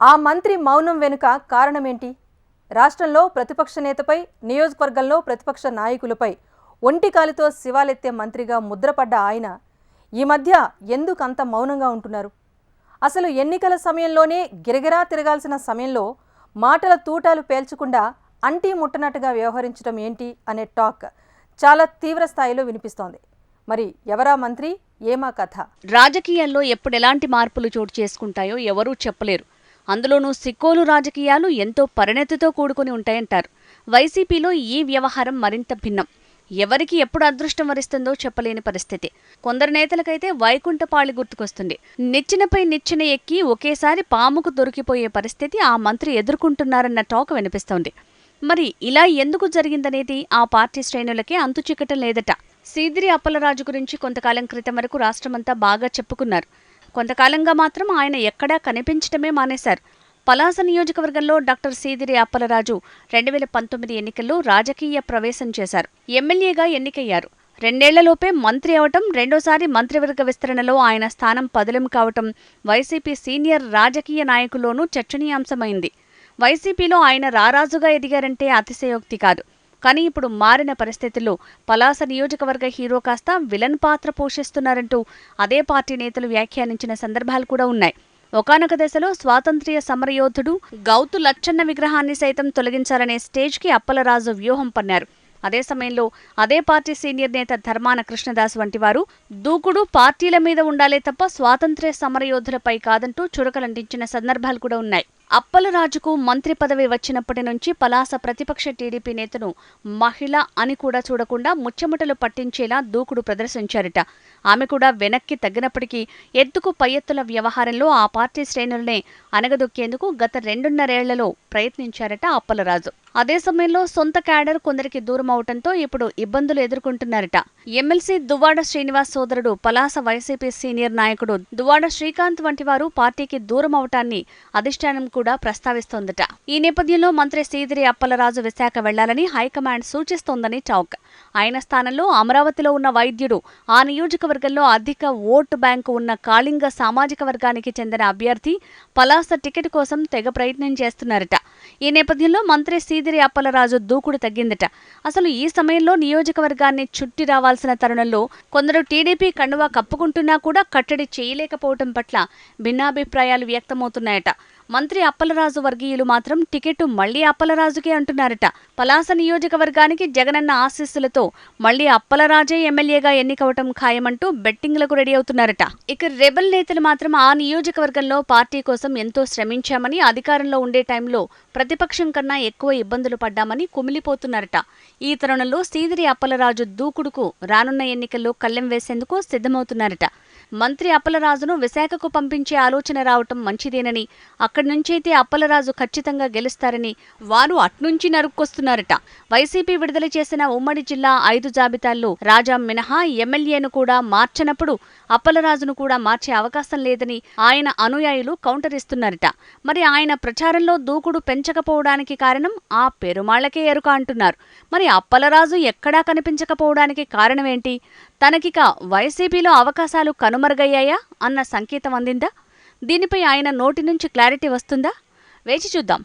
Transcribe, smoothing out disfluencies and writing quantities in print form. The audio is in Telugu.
ఆ మంత్రి మౌనం వెనుక కారణమేంటి? రాష్ట్రంలో ప్రతిపక్ష నేతపై, నియోజకవర్గంలో ప్రతిపక్ష నాయకులపై ఒంటికాలితో శివాలెత్తే మంత్రిగా ముద్రపడ్డ ఆయన ఈ మధ్య ఎందుకు అంత మౌనంగా ఉంటున్నారు? అసలు ఎన్నికల సమయంలోనే గిరగిరా తిరగాల్సిన సమయంలో మాటల తూటాలు పేల్చకుండా అంటీ ముట్టనట్టుగా వ్యవహరించడం ఏంటి అనే టాక్ చాలా తీవ్ర స్థాయిలో వినిపిస్తోంది. మరి ఎవరా మంత్రి, ఏమా కథ? రాజకీయాల్లో ఎప్పుడెలాంటి మార్పులు చోటు చేసుకుంటాయో ఎవరూ చెప్పలేరు. అందులోనూ సిక్కోలు రాజకీయాలు ఎంతో పరిణతితో కూడుకుని ఉంటాయంటారు. వైసీపీలో ఈ వ్యవహారం మరింత భిన్నం. ఎవరికి ఎప్పుడు అదృష్టం వరిస్తుందో చెప్పలేని పరిస్థితి. కొందరు నేతలకైతే వైకుంఠపాళి గుర్తుకొస్తుంది. నిచ్చెనపై నిచ్చెన ఎక్కి ఒకేసారి పాముకు దొరికిపోయే పరిస్థితి ఆ మంత్రి ఎదుర్కొంటున్నారన్న టాక్ వినిపిస్తోంది. మరి ఇలా ఎందుకు జరిగిందనేది ఆ పార్టీ శ్రేణులకే అంతుచిక్కటం లేదట. సీదిరి అప్పలరాజు గురించి కొంతకాలం క్రితం వరకు రాష్ట్రమంతా బాగా చెప్పుకున్నారు. కొంతకాలంగా మాత్రం ఆయన ఎక్కడా కనిపించటమే మానేశారు. పలాస నియోజకవర్గంలో డాక్టర్ సీదిరి అప్పలరాజు 2019 ఎన్నికల్లో రాజకీయ ప్రవేశం చేశారు. ఎమ్మెల్యేగా ఎన్నికయ్యారు. 2 ఏళ్లలోపే మంత్రి అవటం, రెండోసారి మంత్రివర్గ విస్తరణలో ఆయన స్థానం పదిలం కావటం వైసీపీ సీనియర్ రాజకీయ నాయకుల్లోనూ చర్చనీయాంశమైంది. వైసీపీలో ఆయన రారాజుగా ఎదిగారంటే అతిశయోక్తి కాదు. కానీ ఇప్పుడు మారిన పరిస్థితుల్లో పలాస నియోజకవర్గ హీరో కాస్త విలన్ పాత్ర పోషిస్తున్నారంటూ అదే పార్టీ నేతలు వ్యాఖ్యానించిన సందర్భాలు కూడా ఉన్నాయి. ఒకానొక దశలో స్వాతంత్ర్య సమరయోధుడు గౌతు లచ్చన్న విగ్రహాన్ని సైతం తొలగించాలనే స్టేజ్కి అప్పలరాజు వ్యూహం పన్నారు. అదే సమయంలో అదే పార్టీ సీనియర్ నేత ధర్మాన కృష్ణదాస్ వంటి వారు దూకుడు పార్టీల మీద ఉండాలే తప్ప స్వాతంత్ర్య సమరయోధులపై కాదంటూ చురకలంటించిన సందర్భాలు కూడా ఉన్నాయి. అప్పలరాజుకు మంత్రి పదవి వచ్చినప్పటి నుంచి పలాస ప్రతిపక్ష టీడీపీ నేతను మహిళ అని కూడా చూడకుండా ముచ్చెమటలు పట్టించేలా దూకుడు ప్రదర్శించారట. ఆమె కూడా వెనక్కి తగ్గినప్పటికీ ఎత్తుకు పై ఎత్తుల వ్యవహారంలో ఆ పార్టీ శ్రేణులనే అనగదొక్కేందుకు గత 2.5 ఏళ్లలో ప్రయత్నించారట అప్పలరాజు. అదే సమయంలో సొంత క్యాడర్ కొందరికి దూరం అవటంతో ఇప్పుడు ఇబ్బందులు ఎదుర్కొంటున్నారట. ఎమ్మెల్సీ దువ్వాడ శ్రీనివాస్ సోదరుడు పలాస వైసీపీ సీనియర్ నాయకుడు దువ్వాడ శ్రీకాంత్ వంటి వారు పార్టీకి దూరం అవటాన్ని అధిష్టానం కూడా ప్రస్తావిస్తోందట. ఈ నేపథ్యంలో మంత్రి సీదిరి అప్పలరాజు విశాఖ వెళ్లాలని హైకమాండ్ సూచిస్తోందని టాక్. ఆయన స్థానంలో అమరావతిలో ఉన్న వైద్యుడు, ఆ నియోజకవర్గంలో అధిక ఓటు బ్యాంకు ఉన్న కాళింగ సామాజిక వర్గానికి చెందిన అభ్యర్థి పలాస టికెట్ కోసం తెగ ప్రయత్నం చేస్తున్నారట. ఈ నేపథ్యంలో మంత్రి సీదిరి అప్పలరాజు దూకుడు తగ్గిందట. అసలు ఈ సమయంలో నియోజకవర్గాన్ని చుట్టి రావాల్సిన తరుణంలో కొందరు టీడీపీ కండువా కప్పుకుంటున్నా కూడా కట్టడి చేయలేకపోవటం పట్ల భిన్నాభిప్రాయాలు వ్యక్తమవుతున్నాయట. మంత్రి అప్పలరాజు వర్గీయులు మాత్రం టికెట్ మళ్లీ అప్పలరాజుకే అంటున్నారట. పలాస నియోజకవర్గానికి జగనన్న ఆశీస్సులతో మళ్లీ అప్పలరాజే ఎమ్మెల్యేగా ఎన్నికవటం ఖాయమంటూ బెట్టింగ్లకు రెడీ అవుతున్నారట. ఇక రెబల్ నేతలు మాత్రం ఆ నియోజకవర్గంలో పార్టీ కోసం ఎంతో శ్రమించామని, అధికారంలో ఉండే టైంలో ప్రతిపక్షం కన్నా ఎక్కువ ఇబ్బందులు పడ్డామని కుమిలిపోతున్నారట. ఈ తరుణంలో సీదిరి అప్పలరాజు దూకుడుకు రానున్న ఎన్నికల్లో కళ్ళెం వేసేందుకు సిద్ధమవుతున్నారట. మంత్రి అప్పలరాజును విశాఖకు పంపించే ఆలోచన రావటం మంచిదేనని, అక్కడి నుంచైతే అప్పలరాజు ఖచ్చితంగా గెలుస్తారని వారు అట్నుంచి నరుక్కొస్తున్నారట. వైసీపీ విడుదల చేసిన ఉమ్మడి జిల్లా 5 జాబితాల్లో రాజా మినహా ఎమ్మెల్యేను కూడా మార్చనప్పుడు అప్పలరాజును కూడా మార్చే అవకాశం లేదని ఆయన అనుయాయులు కౌంటర్ ఇస్తున్నారట. మరి ఆయన ప్రచారంలో దూకుడు పెంచకపోవడానికి కారణం ఆ పెరుమాళ్లకే ఎరుక అంటున్నారు. మరి అప్పలరాజు ఎక్కడా కనిపించకపోవడానికి కారణమేంటి? తనకిక వైసీపీలో అవకాశాలు కనుమరుగయ్యాయా అన్న సంకేతం అందిందా? దీనిపై ఆయన నోటి నుంచి క్లారిటీ వస్తుందా? వేచి చూద్దాం.